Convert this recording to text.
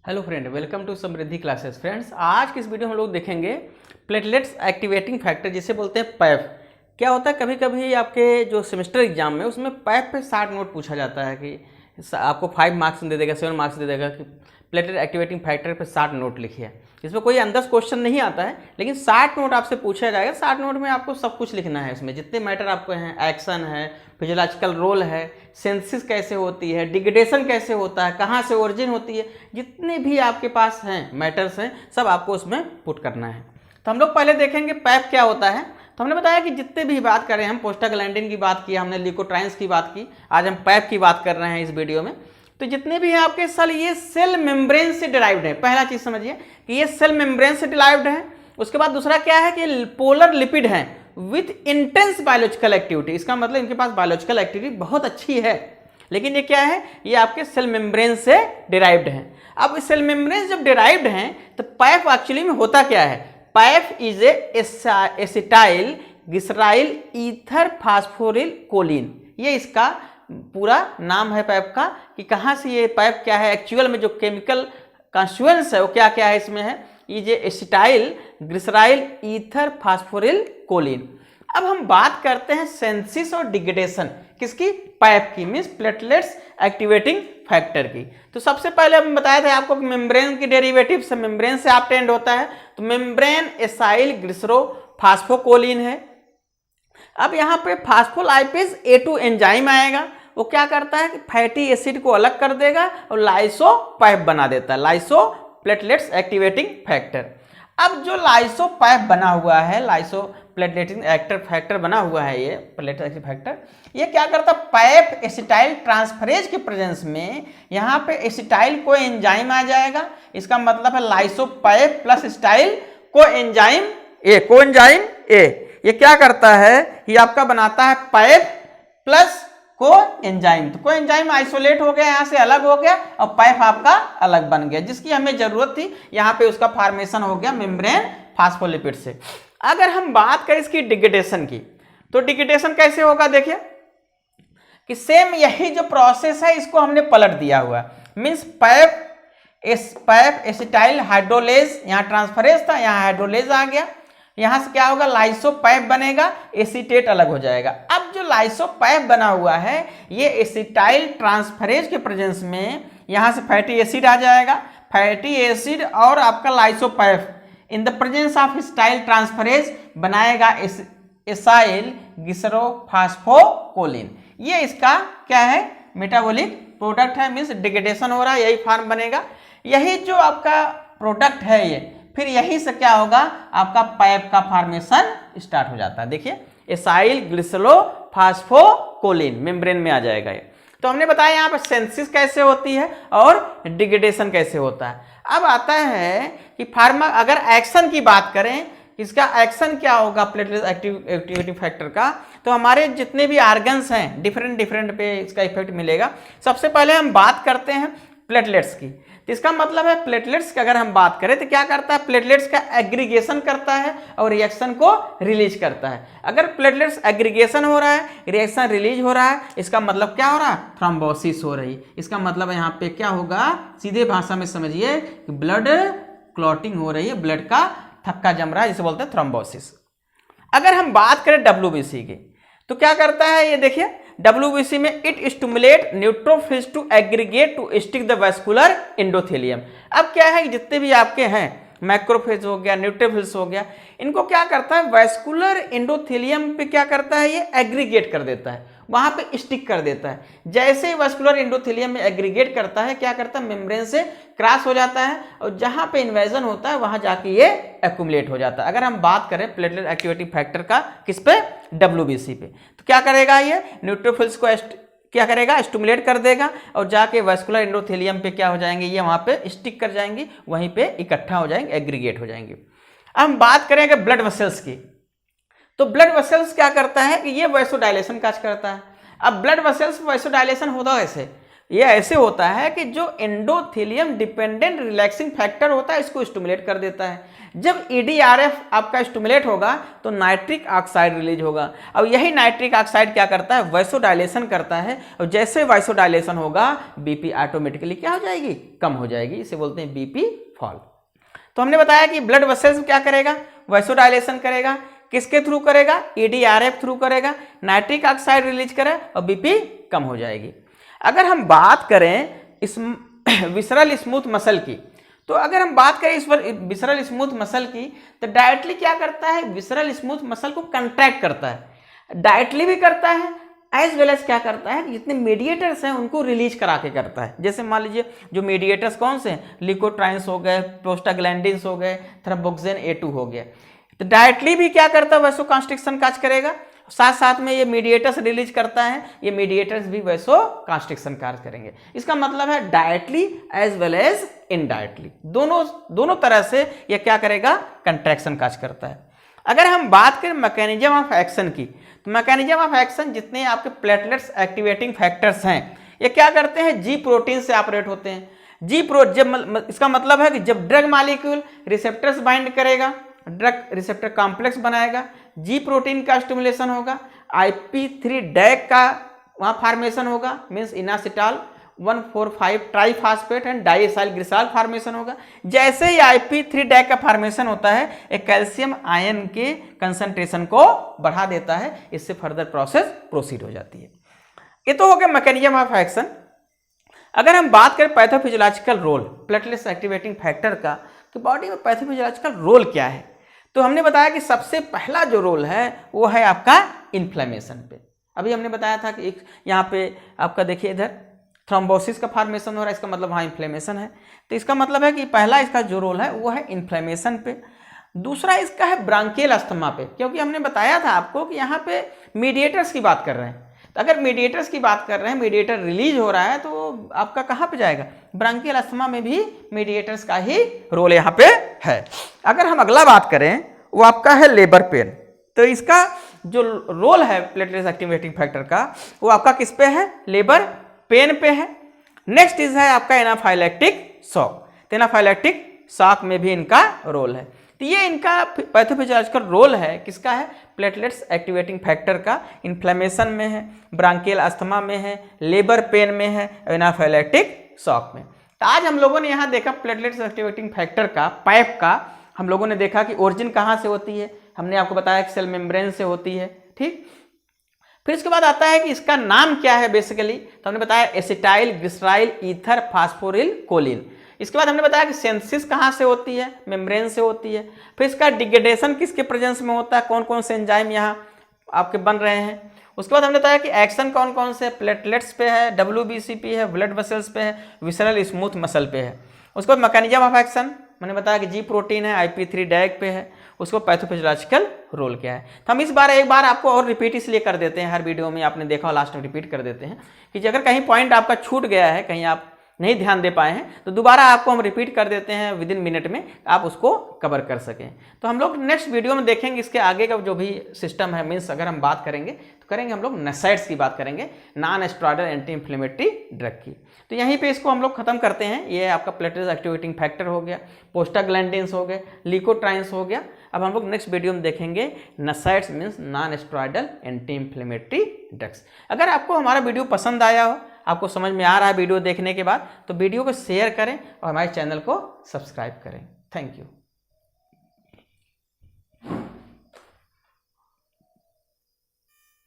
Hello friend, welcome to Samriddhi classes. Friends, आज की इस वीडियो में हम लोग देखेंगे प्लेटलेट्स एक्टिवेटिंग फैक्टर, जिसे बोलते हैं पैफ। क्या होता है, कभी कभी आपके जो सेमेस्टर एग्जाम में उसमें पैफ पे 60 नोट पूछा जाता है कि आपको 5 मार्क्स दे देगा, 7 मार्क्स दे देगा कि प्लेटलेट एक्टिवेटिंग फैक्टर पे 60 नोट लिखिए। इसमें कोई अंदर क्वेश्चन नहीं आता है, लेकिन 60 नोट आपसे पूछा जाएगा। 60 नोट में आपको सब कुछ लिखना है। इसमें जितने मैटर आपको हैं, एक्शन है, फिजियोलॉजिकल रोल है, सेंसिस कैसे होती है, डिग्रेडेशन कैसे होता है, कहाँ से ओरिजिन होती है, जितने भी आपके पास हैं मैटर्स हैं, सब आपको उसमें पुट करना है। तो हम लोग पहले देखेंगे पैप क्या होता है। तो हमने बताया कि जितने भी बात करें, हम प्रोस्टाग्लैंडिन की बात की, हमने ल्यूकोट्राइन्स की बात की, आज हम पैप की बात कर रहे हैं इस वीडियो में। तो जितने भी हैं आपके सेल, ये सेल मेम्ब्रेन से डिराइव्ड है। पहला चीज समझिए कि ये सेल मेम्ब्रेन से डिराइव्ड है। उसके बाद दूसरा क्या है कि पोलर लिपिड है विथ इंटेंस बायोलॉजिकल एक्टिविटी। इसका मतलब इनके पास बायोलॉजिकल एक्टिविटी बहुत अच्छी है। लेकिन ये क्या है, ये आपके सेल मेम्ब्रेन से डिराइव्ड है। अब सेल मेम्ब्रेन जब डिराइव्ड हैं तो पैफ एक्चुअली में होता क्या है? PAF is acetyl glyceryl ether phosphoryl choline. ये इसका पूरा नाम है पैप का, कि कहाँ से ये पैप क्या है, एक्चुअल में जो केमिकल कॉन्स्टिट्यूएंट्स है वो क्या क्या है इसमें है। ये acetyl glyceryl ether phosphoryl Colin. अब हम बात करते हैं सेंसिस और डिग्रेडेशन किसकी? पैप की, मीन्स प्लेटलेट्स एक्टिवेटिंग फैक्टर की। तो सबसे पहले हम बताया था आपको कि मेम्ब्रेन की डेरिवेटिव से मेम्ब्रेन से ऑब्टेन्ड होता है। तो मेम्ब्रेन एसाइल ग्लिसरो फास्फोकोलिन है। अब यहाँ पे फास्फोलाइपेज A2 एंजाइम आएगा। वो क्या करता है कि फैटी एसिड को अलग कर देगा और लाइसो पैप बना देता है, लाइसो प्लेटलेट्स एक्टिवेटिंग फैक्टर। अब जो लाइसो पैप बना हुआ है, लाइसो प्लेटलेटिंग एक्टिव फैक्टर बना हुआ है, ये प्लेटलेट एक्टिव फैक्टर, ये क्या करता है? पैप एसिटाइल ट्रांसफरेज के प्रेजेंस में यहाँ पे एसिटाइल को एंजाइम आ जाएगा। इसका मतलब है lyso PAF plus acetyl coenzyme A. ये क्या करता है, ये आपका बनाता है पैप प्लस को एंजाइम। तो को एंजाइम आइसोलेट हो गया, यहां से अलग हो गया और पैप आपका अलग बन गया, जिसकी हमें जरूरत थी। यहां पे उसका फॉर्मेशन हो गया मेम्ब्रेन फास्फोलिपिड से। अगर हम बात करें इसकी डिग्रेडेशन की, तो डिग्रेडेशन कैसे होगा? देखिए कि सेम यही जो प्रोसेस है इसको हमने पलट दिया हुआ, मीन्स पैप एसिटाइल हाइड्रोलेज, यहाँ ट्रांसफरेज था, यहाँ हाइड्रोलेज आ गया। यहां से क्या होगा? लाइसो पैप बनेगा, एसीटेट अलग हो जाएगा। अब जो लाइसो पैप बना हुआ है, ये एसिटाइल ट्रांसफरेज के प्रेजेंस में यहां से फैटी एसिड आ जाएगा। फैटी एसिड और आपका lyso PAF in the presence of acetyl transferase बनाएगा एसाइल ग्लिसरोफास्फोकोलिन। ये इसका क्या है? मेटाबॉलिक प्रोडक्ट है, मीन्स डिग्रेडेशन हो रहा है, यही फॉर्म बनेगा। यही जो आपका प्रोडक्ट है ये, फिर यही से क्या होगा? आपका पैप का फॉर्मेशन स्टार्ट हो जाता है। देखिए एसाइल ग्लिसरोफास्फोकोलिन मेम्ब्रेन में आ जाएगा ये। तो हमने बताया यहाँ पे सेंसिस कैसे होती है और डिग्रेडेशन कैसे होता है। अब आता है कि फार्मा, अगर एक्शन की बात करें, इसका एक्शन क्या होगा प्लेटलेट एक्टिवेटिंग फैक्टर का, तो हमारे जितने भी ऑर्गन्स हैं डिफरेंट पे इसका इफेक्ट मिलेगा। सबसे पहले हम बात करते हैं प्लेटलेट्स की। तो इसका मतलब है प्लेटलेट्स की अगर हम बात करें तो क्या करता है? प्लेटलेट्स का एग्रीगेशन करता है और रिएक्शन को रिलीज करता है। अगर प्लेटलेट्स एग्रीगेशन हो रहा है, रिएक्शन रिलीज हो रहा है, इसका मतलब क्या हो रहा है? थ्रोम्बोसिस हो रही है। इसका मतलब यहाँ पे क्या होगा? सीधे भाषा में समझिए कि ब्लड क्लॉटिंग हो रही है, ब्लड का थक्का जम रहा है, जिसे बोलते हैं थ्रोम्बोसिस। अगर हम बात करें WBC की, तो क्या करता है ये देखिए, WBC में it stimulate neutrophils to aggregate to stick the vascular endothelium. अब क्या है कि जितने भी आपके हैं, मैक्रोफेज हो गया, न्यूट्रोफिल्स हो गया, इनको क्या करता है? वैस्कुलर एंडोथेलियम पे क्या करता है? ये एग्रीगेट कर देता है, वहां पे स्टिक कर देता है। जैसे ही वैस्कुलर एंडोथेलियम में एग्रीगेट करता है, क्या करता है? मेम्ब्रेन से क्रॉस हो जाता है और जहां पे इन्वेजन होता है वहां जाके ये एक्यूमुलेट हो जाता है। अगर हम बात करें प्लेटलेट एक्टिवेटिंग फैक्टर का, किस पे? WBC पे, तो क्या करेगा ये? न्यूट्रोफिल्स को क्या करेगा? स्टिमुलेट कर देगा और जाके वैस्कुलर एंडोथेलियम पे क्या हो जाएंगे? ये वहां पे स्टिक कर जाएंगे, वहीं पे इकट्ठा हो जाएंगे, एग्रीगेट हो जाएंगे। अब हम बात करेंगे ब्लड वेसल्स की। तो ब्लड वेसल्स क्या करता है कि ये वैसोडाइलेशन काज करता है। अब ब्लड वेसल्स वैसोडाइलेशन होता है ऐसे ये ऐसे होता है कि जो एंडोथेलियम डिपेंडेंट रिलैक्सिंग फैक्टर होता है इसको स्टिमुलेट कर देता है। जब ईडीआरएफ आपका स्टिमुलेट होगा तो नाइट्रिक ऑक्साइड रिलीज होगा। अब यही नाइट्रिक ऑक्साइड क्या करता है, वैसोडाइलेशन करता है, और जैसे वैसोडाइलेशन होगा बीपी ऑटोमेटिकली क्या हो जाएगी, कम हो जाएगी। इसे बोलते हैं बीपी फॉल। तो हमने बताया कि ब्लड वेसल्स क्या करेगा, वैसोडाइलेशन करेगा। किसके थ्रू करेगा, ईडीआरएफ थ्रू करेगा, नाइट्रिक ऑक्साइड रिलीज करे और बीपी कम हो जाएगी। अगर हम बात करें इस विसरल स्मूथ मसल की, तो अगर हम बात करें इस विसरल स्मूथ मसल की, तो डायरेक्टली क्या करता है, विसरल स्मूथ मसल को कंट्रैक्ट करता है, डायरेक्टली भी करता है, एज वेल एज क्या करता है, जितने मीडिएटर्स हैं उनको रिलीज करा के करता है। जैसे मान लीजिए जो मीडिएटर्स कौन से हैं, लिकोट्राइन्स हो गए, प्रोस्टाग्लैंडिन्स हो गए, थ्रोम्बोक्सिन A2 हो गया। तो डायरेक्टली भी क्या करता है, वैसो कॉन्स्ट्रिक्शन काज करेगा, साथ साथ में ये मीडिएटर्स रिलीज करता है, ये मीडिएटर्स भी वैसो कॉन्स्ट्रिक्शन कार्य करेंगे। इसका मतलब है directly as well as indirectly, दोनों तरह से ये क्या करेगा, कंट्रैक्शन काज करता है। अगर हम बात करें मैकेनिज्म ऑफ एक्शन की, तो मैकेनिज्म ऑफ एक्शन जितने आपके प्लेटलेट्स एक्टिवेटिंग फैक्टर्स हैं ये क्या करते हैं, जी प्रोटीन से ऑपरेट होते हैं। जब इसका मतलब है कि जब ड्रग मॉलिक्यूल रिसेप्टर्स बाइंड करेगा, ड्रग रिसेप्टर कॉम्प्लेक्स बनाएगा, जी प्रोटीन का स्टिमुलेशन होगा, IP3 डैग का वहाँ फार्मेशन होगा, means inositol 1,4,5 triphosphate and diacyl glycerol formation होगा। जैसे ही IP3 डैग का फार्मेशन होता है एक कैल्शियम आयन के कंसंट्रेशन को बढ़ा देता है, इससे फर्दर प्रोसेस प्रोसीड हो जाती है। ये तो हो गया मैकेनिज्म ऑफ एक्शन। अगर हम बात करें pathophysiological role platelets activating factor का, तो बॉडी में पैथोफिजियोलॉजिकल रोल क्या है, तो हमने बताया कि सबसे पहला जो रोल है वो है आपका इन्फ्लेमेशन पे। अभी हमने बताया था कि एक यहाँ पे आपका देखिए इधर थ्रोम्बोसिस का फॉर्मेशन हो रहा है, इसका मतलब वहाँ इन्फ्लेमेशन है। तो इसका मतलब है कि पहला इसका जो रोल है वो है इन्फ्लेमेशन पे। दूसरा इसका है ब्रांकियल अस्थमा पे, क्योंकि हमने बताया था आपको कि यहाँ पे मीडिएटर्स की बात कर रहे हैं। तो अगर मीडिएटर्स की बात कर रहे हैं, मीडिएटर रिलीज हो रहा है, तो आपका कहाँ पे जाएगा, ब्रांकियल अस्थमा में भी मीडिएटर्स का ही रोल यहाँ पे है। अगर हम अगला बात करें वो आपका है लेबर पेन, तो इसका जो रोल है प्लेटलेट्स एक्टिवेटिंग फैक्टर का वो आपका किस पे है, लेबर पेन पे है। नेक्स्ट इज है आपका एनाफाइलैक्टिक शॉक, तो एनाफाइलैक्टिक शॉक में भी इनका रोल है। तो ये इनका पैथोफिजियोलॉजिकल रोल है, किसका है, प्लेटलेट्स एक्टिवेटिंग फैक्टर का। इन्फ्लेमेशन में है, ब्रांकियल अस्थमा में है, लेबर पेन में है, एनाफाइलैक्टिक शॉक में। तो आज हम लोगों ने यहाँ देखा प्लेटलेट्स एक्टिवेटिंग फैक्टर का, पैप का, हम लोगों ने देखा कि ओरिजिन कहाँ से होती है, हमने आपको बताया कि सेल मेम्ब्रेन से होती है, ठीक। फिर इसके बाद आता है कि इसका नाम क्या है बेसिकली, तो हमने बताया acetyl glyceryl ether phosphoryl Colin. इसके बाद हमने बताया कि सिंथेसिस कहाँ से होती है, मेम्ब्रेन से होती है। फिर इसका डिग्रेडेशन किसके प्रेजेंस में होता है, कौन कौन से एंजाइम यहाँ आपके बन रहे हैं। उसके बाद हमने बताया कि एक्शन कौन कौन से, प्लेटलेट्स पे है, WBC पे है, ब्लड वेसल्स पे है, विसरल स्मूथ मसल पे है। उसके बाद मैकेनिज्म ऑफ एक्शन मैंने बताया कि जी प्रोटीन है, IP3 डैग पे है। उसको पैथोफिजियोलॉजिकल रोल क्या है, तो हम एक बार आपको और रिपीट इसलिए कर देते हैं, हर वीडियो में आपने देखा लास्ट में रिपीट कर देते हैं कि अगर कहीं पॉइंट आपका छूट गया है, कहीं आप नहीं ध्यान दे पाए हैं, तो दोबारा आपको हम रिपीट कर देते हैं विद इन मिनट में, आप उसको कवर कर सकें। तो हम लोग नेक्स्ट वीडियो में देखेंगे इसके आगे का जो भी सिस्टम है, मीन्स अगर हम बात करेंगे तो करेंगे हम लोग NSAIDs की बात करेंगे, non steroidal anti inflammatory drug की। तो यहीं पे इसको हम लोग खत्म करते हैं। ये आपका प्लेटलेट्स एक्टिवेटिंग फैक्टर हो गया, प्रोस्टाग्लैंडिन्स हो गए, लिकोट्राइन्स हो गया। अब हम लोग नेक्स्ट वीडियो में देखेंगे NSAIDs means non steroidal anti inflammatory drugs. अगर आपको हमारा वीडियो पसंद आया हो, आपको समझ में आ रहा है वीडियो देखने के बाद, तो वीडियो को शेयर करें और हमारे चैनल को सब्सक्राइब करें। Thank you.